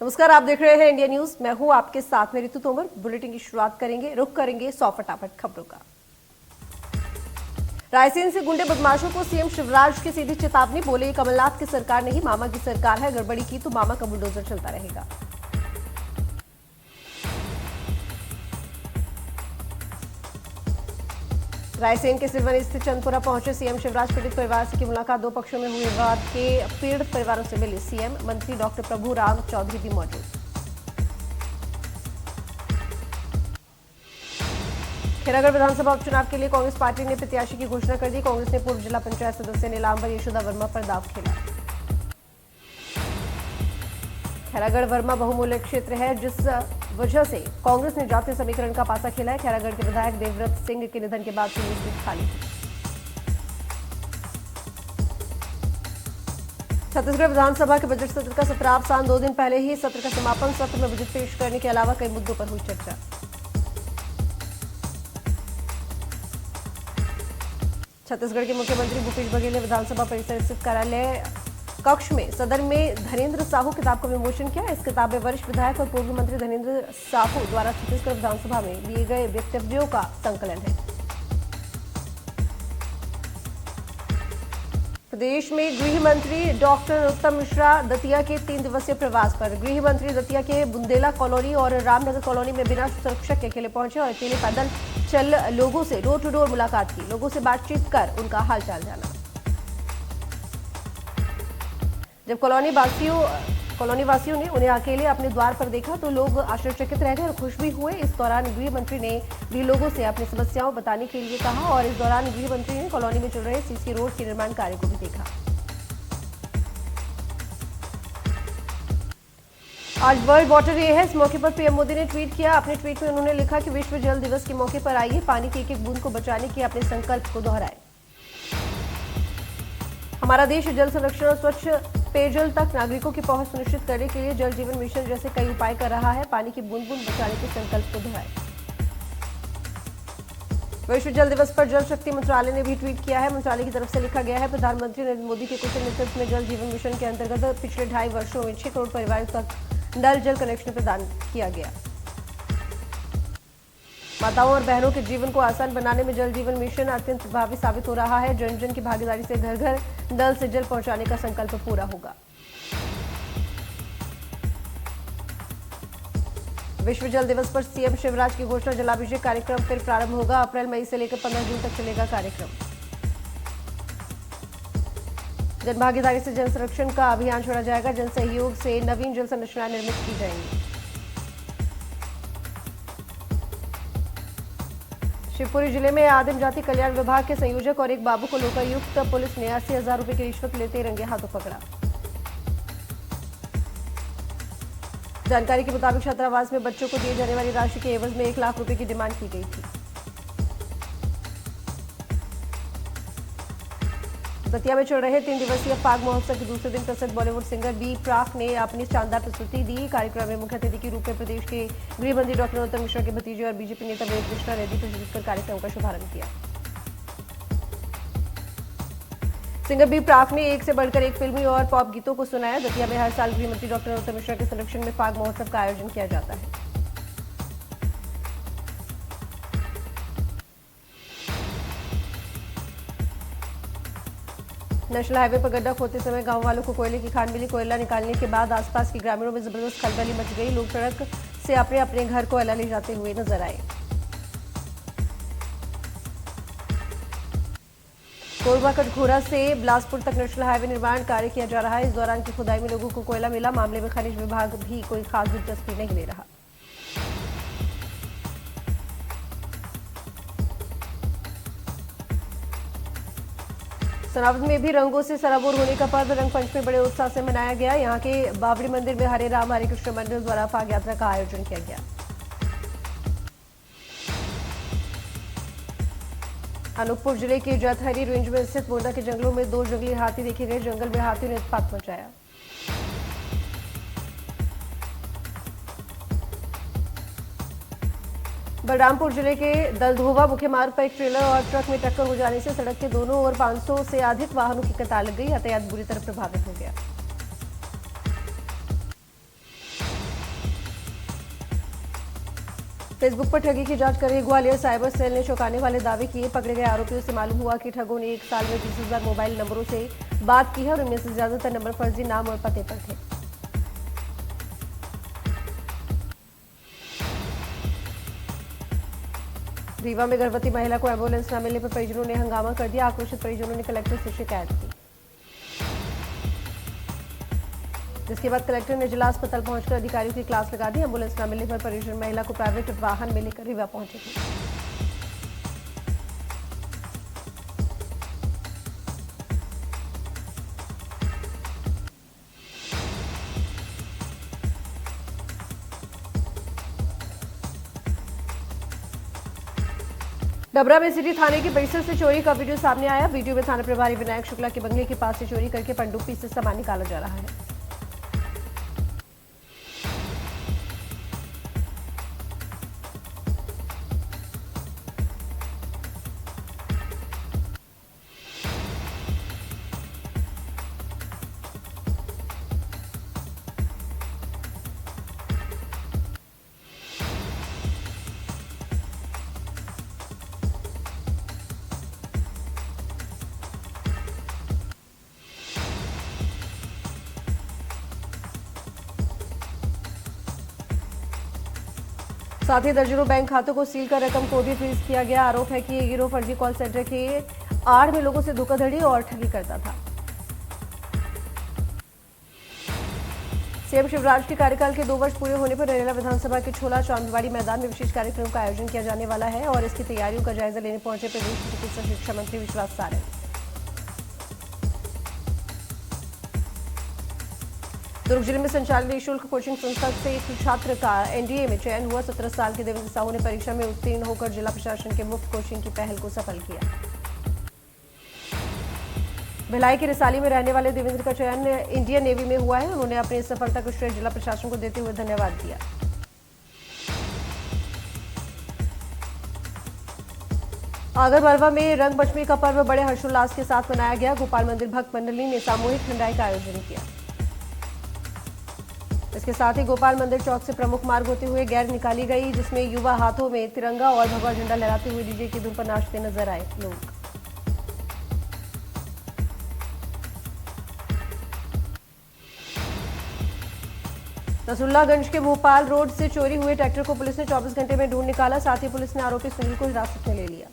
नमस्कार, आप देख रहे हैं इंडिया न्यूज। मैं हूं आपके साथ में ऋतु तोमर। बुलेटिन की शुरुआत करेंगे, रुख करेंगे 100 फटाफट खबरों का। रायसेन से गुंडे बदमाशों को सीएम शिवराज की सीधी चेतावनी। बोले कमलनाथ की सरकार नहीं, मामा की सरकार है, गड़बड़ी की तो मामा का बुलडोजर चलता रहेगा। रायसेन के सिरवनी स्थित चंदपुरा पहुंचे सीएम शिवराज। पीड़ित परिवार से की मुलाकात। दो पक्षों में हुए विवाद के पीड़ित परिवारों से मिले सीएम। मंत्री डॉक्टर प्रभु राम चौधरी भी मौजूद। खैरागढ़ विधानसभा उपचुनाव के लिए कांग्रेस पार्टी ने प्रत्याशी की घोषणा कर दी। कांग्रेस ने पूर्व जिला पंचायत सदस्य नीलांबर यशोदा वर्मा पर दाव खेला। खैरागढ़ वर्मा बहुमूल्य क्षेत्र है, जिस वजह से कांग्रेस ने जातीय समीकरण का पासा खेला है। खैरागढ़ के विधायक देवव्रत सिंह के निधन के बाद से ये सीट खाली थी। छत्तीसगढ़ विधानसभा के बजट सत्र का सत्रावसान। 2 दिन पहले ही सत्र का समापन। सत्र में बजट पेश करने के अलावा कई मुद्दों पर हुई चर्चा। छत्तीसगढ़ के मुख्यमंत्री भूपेश बघेल ने विधानसभा परिसर स्थित कार्यालय कक्ष में सदन में धनेन्द्र साहू किताब का विमोचन किया। इस किताब में वरिष्ठ विधायक और पूर्व मंत्री धनेन्द्र साहू द्वारा छत्तीसगढ़ विधानसभा में दिए गए वक्तव्यों का संकलन है। प्रदेश में गृह मंत्री डॉक्टर नरोत्तम मिश्रा दतिया के 3 दिवसीय प्रवास पर। गृह मंत्री दतिया के बुंदेला कॉलोनी और रामनगर कॉलोनी में बिना सुरक्षा के अकेले पहुंचे और अकेले पैदल चल लोगों से डोर टू डोर मुलाकात की। लोगों से बातचीत कर उनका हालचाल जाना। जब कॉलोनी वासियों ने उन्हें अकेले अपने द्वार पर देखा तो लोग आश्चर्यचकित रह गए और खुश भी हुए। इस दौरान गृह मंत्री ने भी लोगों से अपनी समस्याओं बताने के लिए कहा और इस दौरान गृह मंत्री ने कॉलोनी में चल रहे सीसी रोड के निर्माण कार्य को भी देखा। आज वर्ल्ड वाटर डे है। इस मौके पर पीएम मोदी ने ट्वीट किया। अपने ट्वीट में उन्होंने लिखा कि विश्व जल दिवस के मौके पर आइए, पानी की एक एक बूंद को बचाने के अपने संकल्प को दोहराएं। हमारा देश जल संरक्षण और स्वच्छ पेयजल तक नागरिकों की पहुंच सुनिश्चित करने के लिए जल जीवन मिशन जैसे कई उपाय कर रहा है। पानी की बूंद बूंद बचाने के संकल्प को दोहराएं। विश्व जल दिवस पर जल शक्ति मंत्रालय ने भी ट्वीट किया है। मंत्रालय की तरफ से लिखा गया है, प्रधानमंत्री नरेंद्र मोदी के कुशल नेतृत्व में जल जीवन मिशन के अंतर्गत पिछले 2.5 वर्षों में 6 करोड़ परिवारों तक नल जल कनेक्शन प्रदान किया गया। माताओं और बहनों के जीवन को आसान बनाने में जल जीवन मिशन अत्यंत प्रभावी साबित हो रहा है। जन जन की भागीदारी से घर घर नल से जल पहुंचाने का संकल्प पूरा होगा। विश्व जल दिवस पर सीएम शिवराज की घोषणा। जलाभिषेक कार्यक्रम फिर प्रारंभ होगा। अप्रैल मई से लेकर 15 जून तक चलेगा कार्यक्रम। जन भागीदारी से जल संरक्षण का अभियान छोड़ा जाएगा। जन सहयोग से नवीन जल संरचनाएं निर्मित की जाएंगी। शिवपुरी जिले में आदिम जाति कल्याण विभाग के संयोजक और एक बाबू को लोकायुक्त पुलिस ने 80,000 रुपए की रिश्वत लेते रंगे हाथों पकड़ा। जानकारी के मुताबिक छात्रावास में बच्चों को दिए जाने वाली राशि के एवज में 1 लाख रुपए की डिमांड की गई थी। दतिया में चल रहे 3 दिवसीय फाग महोत्सव के दूसरे दिन प्रसिद्ध बॉलीवुड सिंगर बी प्राक ने अपनी शानदार प्रस्तुति दी। कार्यक्रम में मुख्य अतिथि के रूप में प्रदेश के गृह मंत्री डॉक्टर नरोत्तम मिश्रा के भतीजे और बीजेपी नेता वेद कृष्णा रेड्डी प्रस्तुत कर कार्यक्रम का शुभारंभ किया। सिंगर बी प्राक ने एक से बढ़कर एक फिल्मी और पॉप गीतों को सुनाया। दतिया में हर साल गृह मंत्री डॉक्टर नरोत्तम मिश्रा के संरक्षण में फाग महोत्सव का आयोजन किया जाता है। नेशनल हाईवे पर गड्ढा खोदते समय गांव वालों को कोयले की खान मिली। कोयला निकालने के बाद आसपास के ग्रामीणों में जबरदस्त खलबली मच गई। लोग सड़क से अपने अपने घर कोयला ले जाते हुए नजर आए। कोरबा कटघोरा से बिलासपुर तक नेशनल हाईवे निर्माण कार्य किया जा रहा है। इस दौरान की खुदाई में लोगों को कोयला मिला। मामले में खनिज विभाग भी कोई खास दिलचस्पी नहीं ले रहा। सनावद में भी रंगों से सराबोर होने का पर्व रंग पंचमी बड़े उत्साह से मनाया गया। यहाँ के बावड़ी मंदिर में हरे राम हरे कृष्ण मंडल द्वारा फाग यात्रा का आयोजन किया गया। अनूपपुर जिले के जैतहरी रेंज में स्थित मोरदा के जंगलों में 2 जंगली हाथी देखे गए। जंगल में हाथियों ने उत्पात मचाया। बलरामपुर जिले के दलधोवा मुख्य मार्ग पर एक ट्रेलर और ट्रक में टक्कर हो जाने से सड़क के दोनों ओर 500 से अधिक वाहनों की कतार लग गई। यातायात बुरी तरह प्रभावित हो गया। फेसबुक पर ठगी की जांच कर रही ग्वालियर साइबर सेल ने चौंकाने वाले दावे किए। पकड़े गए आरोपियों से मालूम हुआ कि ठगों ने 1 साल में 20,000 मोबाइल नंबरों से बात की है और इनमें से ज्यादातर नंबर फर्जी नाम और पते पर थे। रीवा में गर्भवती महिला को एम्बुलेंस न मिलने पर परिजनों ने हंगामा कर दिया। आक्रोशित परिजनों ने कलेक्टर से शिकायत की, जिसके बाद कलेक्टर ने जिला अस्पताल पहुंचकर अधिकारियों की क्लास लगा दी। एम्बुलेंस न मिलने पर परिजन महिला को प्राइवेट वाहन में लेकर रीवा पहुंचे थे। डबरा में सिटी थाने के परिसर से चोरी का वीडियो सामने आया। वीडियो में थाना प्रभारी विनायक शुक्ला के बंगले के पास से चोरी करके पनडुब्बी से सामान निकाला जा रहा है। साथ ही दर्जनों बैंक खातों को सील कर रकम को भी फ्रीज किया गया। आरोप है कि ये गिरोह फर्जी कॉल सेंटर के आड़ में लोगों से धोखाधड़ी और ठगी करता था। सीएम शिवराज के कार्यकाल के 2 वर्ष पूरे होने पर नरेला विधानसभा के छोला चांदवाड़ी मैदान में विशेष कार्यक्रम का आयोजन किया जाने वाला है और इसकी तैयारियों का जायजा लेने पहुंचे प्रदेश के चिकित्सा शिक्षा मंत्री विश्वास सारंग। दुर्ग जिले में संचालित निःशुल्क कोचिंग संस्था से एक छात्र का एनडीए में चयन हुआ। 17 साल के देवेंद्र साहू ने परीक्षा में उत्तीर्ण होकर जिला प्रशासन के मुफ्त कोचिंग की पहल को सफल किया। भिलाई के रिसाली में रहने वाले देवेंद्र का चयन इंडियन नेवी में हुआ है। उन्होंने अपनी इस सफलता को श्रेय जिला प्रशासन को देते हुए धन्यवाद दिया। आगरमालवा में रंगपंचमी का पर्व बड़े हर्षोल्लास के साथ मनाया गया। गोपाल मंदिर भक्त मंडली ने सामूहिक ठंडाई का आयोजन किया। इसके साथ ही गोपाल मंदिर चौक से प्रमुख मार्ग होते हुए गैर निकाली गई, जिसमें युवा हाथों में तिरंगा और भगवा झंडा लहराते हुए डीजे की धुन पर नाचते नजर आए लोग। रसुल्लागंज के भोपाल रोड से चोरी हुए ट्रैक्टर को पुलिस ने 24 घंटे में ढूंढ निकाला। साथ ही पुलिस ने आरोपी सुनील को हिरासत में ले लिया।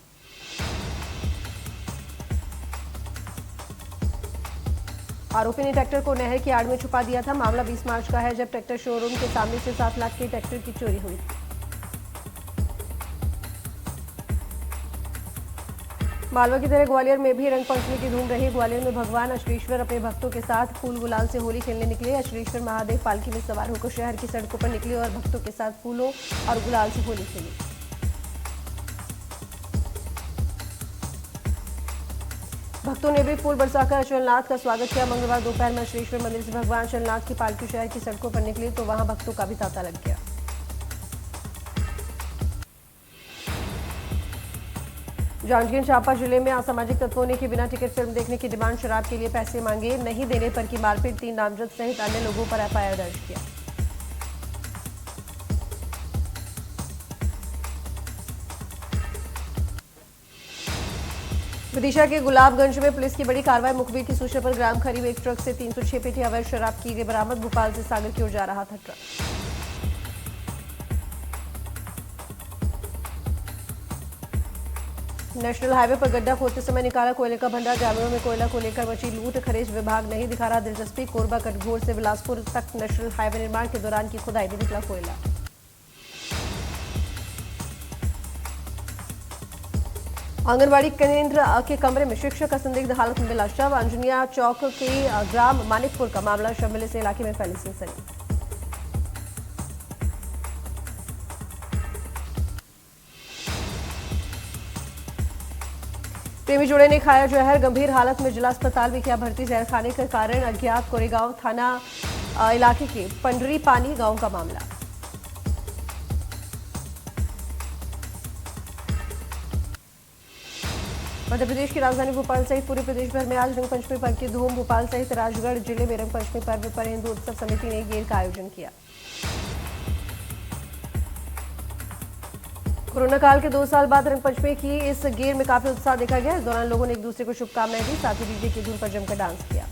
आरोपी ने ट्रैक्टर को नहर की आड़ में छुपा दिया था। मामला 20 मार्च का है, जब ट्रैक्टर शोरूम के सामने से 7 लाख के ट्रैक्टर की चोरी हुई थी। मालवा की तरह ग्वालियर में भी रंगपंचमी की धूम रही। ग्वालियर में भगवान अश्वेश्वर अपने भक्तों के साथ फूल गुलाल से होली खेलने निकले। अश्वेश्वर महादेव पालकी में सवार होकर शहर की सड़कों पर निकले और भक्तों के साथ फूलों और गुलाल से होली खेली। भक्तों ने भी फूल बरसाकर अचलनाथ का स्वागत किया। मंगलवार दोपहर में अश्वेश्वर मंदिर से भगवान अचलनाथ की पालकी शहर की सड़कों पर निकली तो वहां भक्तों का भी तांता लग गया। जांजगीर चांपा जिले में असामाजिक तत्वों ने बिना टिकट फिल्म देखने की डिमांड शराब के लिए पैसे मांगे, नहीं देने पर की मारपीट, 3 नामजद सहित अन्य लोगों पर एफआईआर दर्ज किया। विदिशा के गुलाबगंज में पुलिस की बड़ी कार्रवाई। मुखबिर की सूचना पर ग्राम खरीब एक ट्रक से 306 पेटी अवैध शराब की गई बरामद। भोपाल से सागर की ओर जा रहा था ट्रक। नेशनल हाईवे पर गड्ढा खोदते समय निकाला कोयले का भंडार। ग्रामीणों में कोयला को लेकर मची लूट। खनिज विभाग नहीं दिखा रहा दिलचस्पी। कोरबा कटघोर से बिलासपुर तक नेशनल हाईवे निर्माण के दौरान की खुदाई में निकला कोयला। आंगनबाड़ी केंद्र के कमरे में शिक्षक का संदिग्ध हालत में मिला शव। अंजनिया चौक के ग्राम मानिकपुर का मामला। शव मिलने से इलाके में फैली सनसनी। प्रेमी जोड़े ने खाया जहर। गंभीर हालत में जिला अस्पताल में किया भर्ती। जहर खाने का कारण अज्ञात। कोरेगांव थाना इलाके के पंडरी पानी गांव का मामला। मध्य प्रदेश की राजधानी भोपाल सहित पूरे प्रदेश भर में आज रंगपंचमी पर्व की धूम। भोपाल सहित राजगढ़ जिले में रंगपंचमी पर्व पर हिंदू उत्सव समिति ने गेर का आयोजन किया। कोरोना काल के 2 साल बाद रंगपंचमी की इस गेर में काफी उत्साह देखा गया। इस दौरान लोगों ने एक दूसरे को शुभकामनाएं दी, साथ ही डीजे की धुन पर जमकर डांस किया।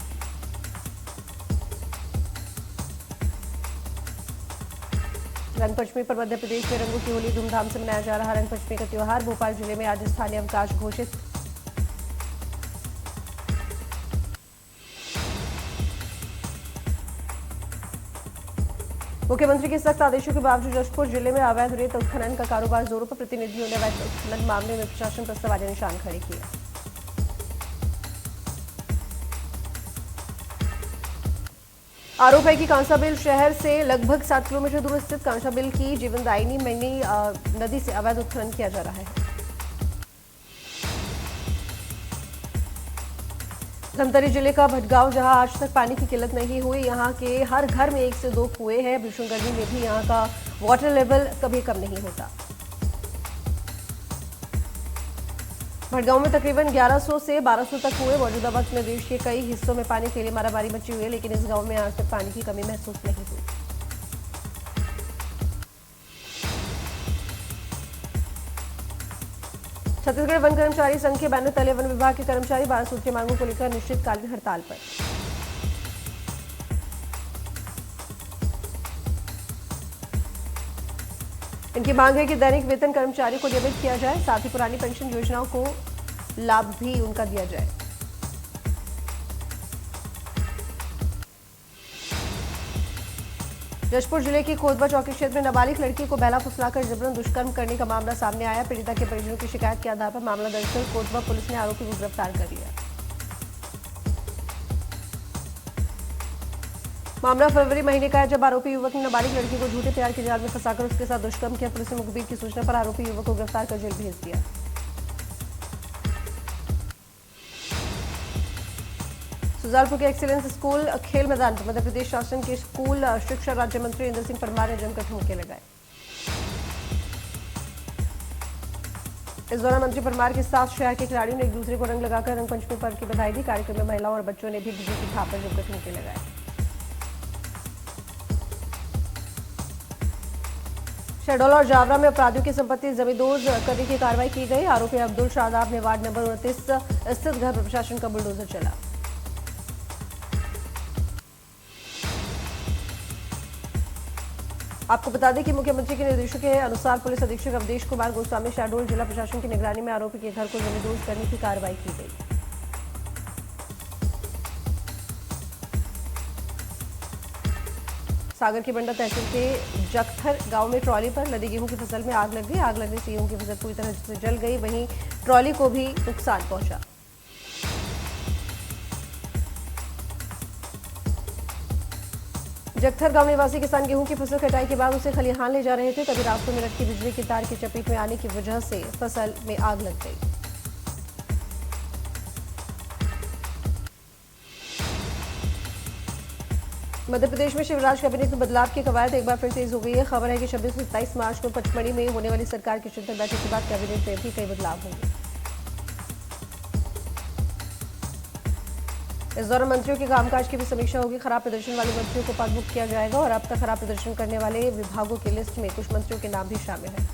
रंगपंचमी पर मध्य प्रदेश में रंगों की होली धूमधाम से मनाया जा रहा। रंगपंचमी का त्योहार भोपाल जिले में आज स्थानीय अवकाश घोषित। मुख्यमंत्री के सख्त आदेशों के बावजूद जशपुर जिले में अवैध रेत उत्खनन का कारोबार जोरों पर। प्रतिनिधियों ने अवैध उत्खनन मामले में प्रशासन पर सवालिया निशान खड़े किए। आरोप है कि कांसाबिल शहर से लगभग 7 किलोमीटर दूर स्थित कांसाबिल की जीवनदायिनी मैनी नदी से अवैध उत्खनन किया जा रहा है। धमतरी जिले का भटगांव, जहां आज तक पानी की किल्लत नहीं हुई। यहां के हर घर में 1 से 2 कुएं हैं। भीषण गर्मी में भी यहां का वाटर लेवल कभी कम नहीं होता। भटगांव में तकरीबन 1100 से 1200 तक कुएं। मौजूदा वक्त में देश के कई हिस्सों में पानी के लिए मारामारी मची हुई है, लेकिन इस गांव में आज तक पानी की कमी महसूस नहीं हुई। छत्तीसगढ़ वन कर्मचारी संघ के बैनर तले वन विभाग के कर्मचारी 12 सूत्रीय मांगों को लेकर अनिश्चितकालीन हड़ताल पर। इनकी मांग है कि दैनिक वेतन कर्मचारी को नियमित किया जाए, साथ ही पुरानी पेंशन योजनाओं को लाभ भी उनका दिया जाए। जशपुर जिले की कोतबा चौकी क्षेत्र में नाबालिग लड़की को बहला फुसलाकर जबरन दुष्कर्म करने का मामला सामने आया। पीड़िता के परिजनों की शिकायत के आधार पर मामला दर्ज कर कोतबा पुलिस ने आरोपी को गिरफ्तार कर लिया। मामला फरवरी महीने का है, जब आरोपी युवक ने नाबालिग लड़की को झूठे प्यार के जाल में फंसाकर उसके साथ दुष्कर्म किया। पुलिस ने मुखबिर की सूचना पर आरोपी युवक को गिरफ्तार कर जेल भेज दिया। सुजालपुर के एक्सीलेंस स्कूल खेल मैदान पर मध्य प्रदेश शासन के स्कूल शिक्षा राज्य मंत्री इंद्र सिंह परमार ने जमकर ठुमके लगाए। इस दौरान मंत्री परमार के साथ शहर के खिलाड़ियों ने एक दूसरे को रंग लगाकर रंगपंचमी पर्व की बधाई दी। कार्यक्रम में महिलाओं और बच्चों ने भी डीजे की थाप पर जमकर ठुमके लगाए। शहडोल और जावरा में अपराधियों की संपत्ति जमींदोज करने की कार्रवाई की गई। आरोपी अब्दुल शादाब ने वार्ड नंबर 29 स्थित घर पर प्रशासन का बुलडोजर चला। आपको बता दें कि मुख्यमंत्री के निर्देशों के अनुसार पुलिस अधीक्षक अवधेश कुमार गोस्वामी शहडोल जिला प्रशासन की निगरानी में आरोपी के घर को जमींदोज करने की कार्रवाई की गई। सागर की बंडा तहसील के जखथर गांव में ट्रॉली पर लदी गेहूं की फसल में आग लग गई। आग लगने से गेहूं की फसल पूरी तरह से जल गई, वहीं ट्रॉली को भी नुकसान पहुंचा। जखथर गांव निवासी किसान गेहूं की फसल कटाई के बाद उसे खलिहान ले जा रहे थे, तभी रास्तों में लटकी बिजली की तार की चपेट में आने की वजह से फसल में आग लग गई। मध्य प्रदेश में शिवराज कैबिनेट में बदलाव की कवायद एक बार फिर तेज हो गई है। खबर है कि 26 से 27 मार्च को पचमढ़ी में होने वाली सरकार की शिष्टमंडल बैठक के बाद कैबिनेट में भी कई बदलाव होंगे। इस दौरान मंत्रियों के कामकाज की भी समीक्षा होगी। खराब प्रदर्शन वाले मंत्रियों को पदमुक्त किया जाएगा और अब तक खराब प्रदर्शन करने वाले विभागों की लिस्ट में कुछ मंत्रियों के नाम भी शामिल हैं।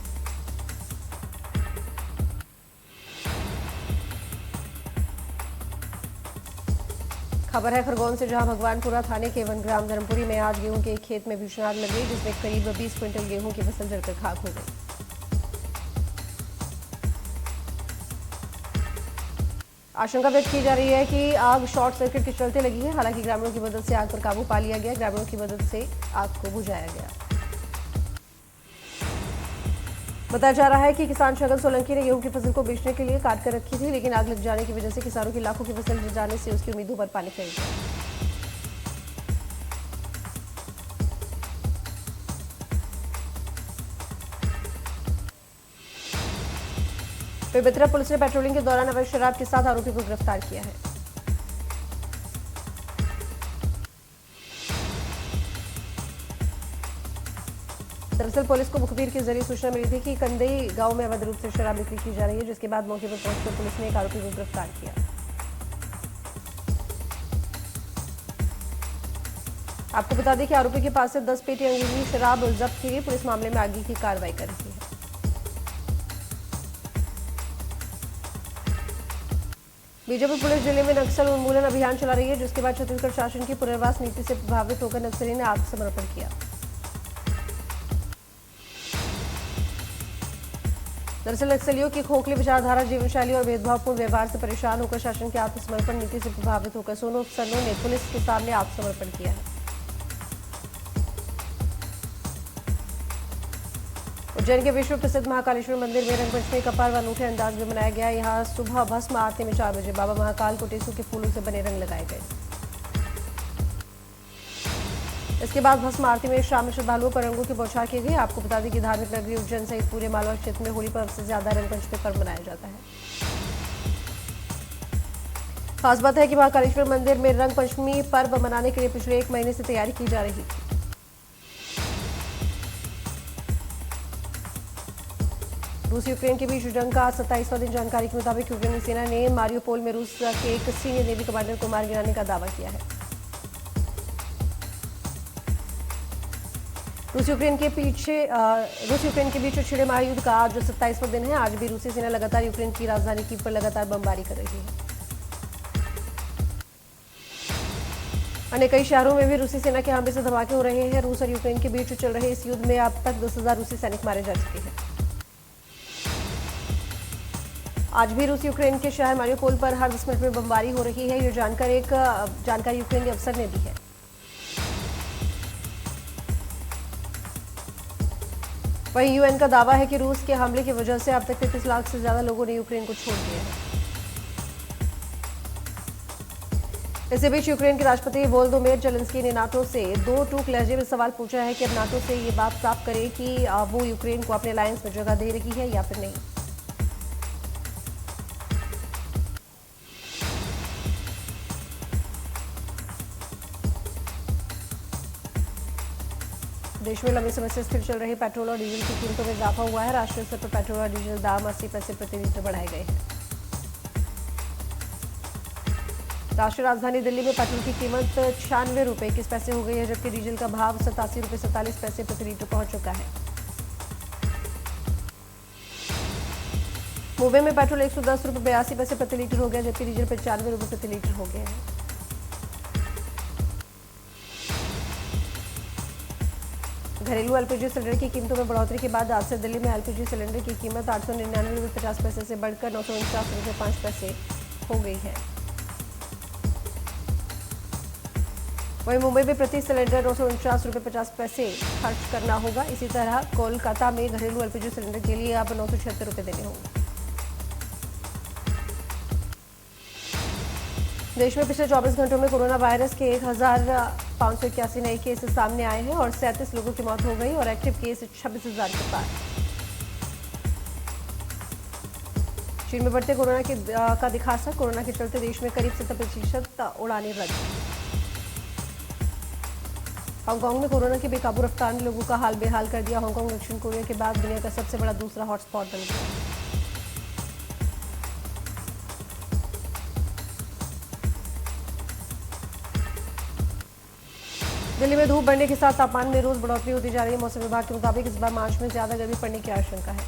खबर है खरगोन से, जहां भगवानपुरा थाने के वनग्राम धर्मपुरी में आज गेहूं के एक खेत में भीषण आग लग गई, जिसमें करीब 20 क्विंटल गेहूं की फसल जलकर खाक हो गई। आशंका व्यक्त की जा रही है कि आग शॉर्ट सर्किट के चलते लगी है। हालांकि ग्रामीणों की मदद से आग पर काबू पा लिया गया। ग्रामीणों की मदद से आग को बुझाया गया। बताया जा रहा है कि किसान शगन सोलंकी ने गेहूं की फसल को बेचने के लिए काट कर रखी थी, लेकिन आग लग जाने की वजह से किसानों की लाखों की फसल जल जाने से उसकी उम्मीदों पर पानी फिर गया। बेमेतरा पुलिस ने पेट्रोलिंग के दौरान अवैध शराब के साथ आरोपी को गिरफ्तार किया है। दरअसल पुलिस को मुखबिर के जरिए सूचना मिली थी कि कंदई गांव में अवैध रूप से शराब बिक्री की जा रही है, जिसके बाद मौके पर पहुंचकर पुलिस ने एक आरोपी को गिरफ्तार किया। आपको बता दें कि आरोपी के पास से 10 पेटी अंग्रेजी शराब जब्त की गई। पुलिस मामले में आगे की कार्रवाई कर रही है। बीजेपी पुलिस जिले में नक्सल उन्मूलन अभियान चला रही है, जिसके बाद छत्तीसगढ़ शासन की पुनर्वास नीति से प्रभावित होकर नक्सली ने आत्मसमर्पण किया। दरअसल नक्सलियों की खोखली विचारधारा, जीवन शैली और भेदभावपूर्ण व्यवहार से परेशान होकर शासन की आत्मसमर्पण नीति से प्रभावित होकर सोनू सन्नू ने पुलिस के सामने आत्मसमर्पण किया है। उज्जैन के विश्व प्रसिद्ध महाकालेश्वर मंदिर में रंगपंचमी का पर्व अनूठे अंदाज में मनाया गया। यहां सुबह भस्म आरती में 4 बजे बाबा महाकाल को टेसू के फूलों से बने रंग लगाए गए। इसके बाद भस्म आरती में शामिल श्रद्धालुओं पर रंगों की बौछार की गई। आपको बता दें कि धार्मिक नगरी उज्जैन सहित पूरे मालवा क्षेत्र में होली पर्व से ज्यादा रंगपंचमी पर्व मनाया जाता है। खास बात है कि महाकालेश्वर मंदिर में रंगपंचमी पर्व मनाने के लिए पिछले 1 महीने से तैयारी की जा रही थी। रूस यूक्रेन के बीच जंग का 27वां दिन। जानकारी के मुताबिक यूक्रेनी सेना ने मारियोपोल में रूस के एक सीनियर नेवी कमांडर को मार गिराने का दावा किया है। रूस यूक्रेन के बीच छिड़े महायुद्ध का आज 27वां दिन है। आज भी रूसी सेना लगातार यूक्रेन की राजधानी कीव पर लगातार बमबारी कर रही है। अन्य कई शहरों में भी रूसी सेना के हमले से धमाके हो रहे हैं। रूस और यूक्रेन के बीच चल रहे इस युद्ध में अब तक 10,000 रूसी सैनिक मारे जा चुके हैं। आज भी रूस यूक्रेन के शहर मारियोपोल पर हर 10 मिनट में बमबारी हो रही है। ये जानकारी यूक्रेनी अफसर ने दी है। वहीं यूएन का दावा है कि रूस के हमले की वजह से अब तक 33 लाख से ज्यादा लोगों ने यूक्रेन को छोड़ दिया है। इसी बीच यूक्रेन के राष्ट्रपति वोलोदिमीर जेलेंस्की ने नाटो से 2 टूक लहजे में सवाल पूछा है कि अब नाटो से ये बात साफ करे कि वो यूक्रेन को अपने अलायंस में जगह दे रही है या फिर नहीं। देश में लंबे समय से स्थिर चल रही पेट्रोल और डीजल की कीमतों में इजाफा हुआ है। राष्ट्रीय स्तर पर पेट्रोल और डीजल दाम 80 पैसे प्रति लीटर बढ़ाए गए हैं। राष्ट्रीय राजधानी दिल्ली में पेट्रोल की कीमत 96 रुपये 21 पैसे हो गई है, जबकि डीजल का भाव 87 रुपये 47 पैसे प्रति लीटर पहुंच चुका है। मुंबई में पेट्रोल 110 रुपये 82 पैसे प्रति लीटर हो गया, जबकि डीजल 95 रुपये प्रति लीटर हो गया है। घरेलू एलपीजी सिलेंडर की कीमतों में बढ़ोतरी के बाद आज से दिल्ली में एलपीजी सिलेंडर की कीमत 899 रुपये 50 पैसे से बढ़कर 949 रुपये 5 पैसे हो गई है। वहीं मुंबई में प्रति सिलेंडर 949 रुपये 50 पैसे खर्च करना होगा। इसी तरह कोलकाता में घरेलू एलपीजी सिलेंडर के लिए अब 976 रुपये देने होंगे। देश में पिछले 24 घंटों में कोरोना वायरस के 1,581 नए केस सामने आए हैं और 37 लोगों की मौत हो गई और एक्टिव केस 26,000 के पार। चीन में बढ़ते कोरोना का दिखा असर। कोरोना के चलते देश में करीब 70% उड़ानें रद्द। हांगकांग में कोरोना की बेकाबू रफ्तार ने लोगों का हाल बेहाल कर दिया। हांगकांग दक्षिण कोरिया के बाद दुनिया का सबसे बड़ा दूसरा हॉटस्पॉट बन गया। दिल्ली में धूप बढ़ने के साथ तापमान में रोज बढ़ोतरी होती जा रही है। मौसम विभाग के मुताबिक इस बार मार्च में ज्यादा गर्मी पड़ने की आशंका है।